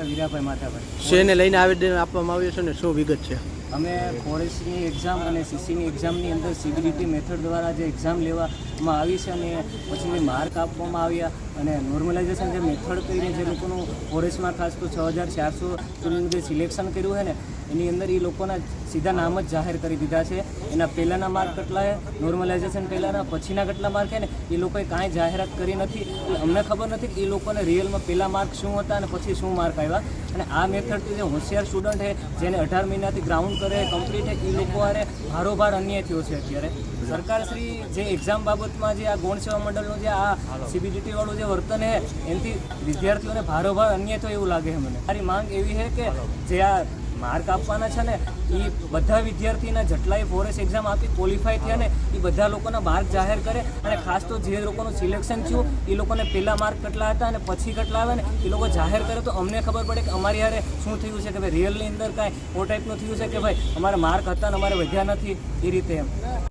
વીરાભાઈ માથાભાઈ શેને લઈને આવેદન આપવામાં આવ્યું છે ને શું વિગત છે? અમે ફોરેસ્ટની એક્ઝામ અને સીસીની એક્ઝામની અંદર સીબીડીટી મેથડ દ્વારા જે એક્ઝામ લેવામાં આવી છે અને પછી માર્ક આપવામાં આવ્યા અને નોર્મલાઇઝેશન જે મેથડ કરીને જે લોકોનું ફોરેસ્ટમાં ખાસ તો 6400 સુધીનું જે સિલેક્શન કર્યું છે ને એની અંદર એ લોકોના સીધા નામ જ જાહેર કરી દીધા છે. એના પહેલાંના માર્ક કેટલા છે, નોર્મલાઇઝેશન પહેલાંના પછીના કેટલા માર્ક છે ને એ લોકોએ કાંઈ જાહેરાત કરી નથી. અમને ખબર નથી કે એ લોકોને રિયલમાં પહેલાં માર્ક શું હતા અને પછી શું માર્ક આવ્યા. અને આ મેથડથી જે હોશિયાર સ્ટુડન્ટ છે જેને 18 મહિનાથી ગ્રાઉન્ડ કરે કમ્પ્લીટ એ લોકો હારે ભારોભાર અન્યાય થયો છે. અત્યારે સરકારશ્રી જે એક્ઝામ બાબતમાં જે આ ગૌણ સેવા મંડળનું જે આ સીબીડીટી વાળું જે વર્તન છે એનાથી વિદ્યાર્થીઓને ભારોભાર અન્યાય થયો એવું લાગે છે મને. મારી માંગ એવી છે કે જે આ માર્ક આપવાના છે ને એ બધા વિદ્યાર્થીના જેટલાય ફોરેસ્ટ એક્ઝામ આપી ક્વોલિફાય થયા ને એ બધા લોકોના માર્ક જાહેર કરે અને ખાસ તો જે લોકોનું સિલેક્શન થયું એ લોકોને પહેલાં માર્ક કેટલા હતા અને પછી કેટલા આવે ને એ લોકો જાહેર કરે તો અમને ખબર પડે કે અમારી હારે શું થયું છે, કે ભાઈ રિયલની અંદર કાંઈ ઓ ટાઈપનું થયું છે કે ભાઈ અમારા માર્ક હતા ને અમારે વધ્યા નથી એ રીતે એમ.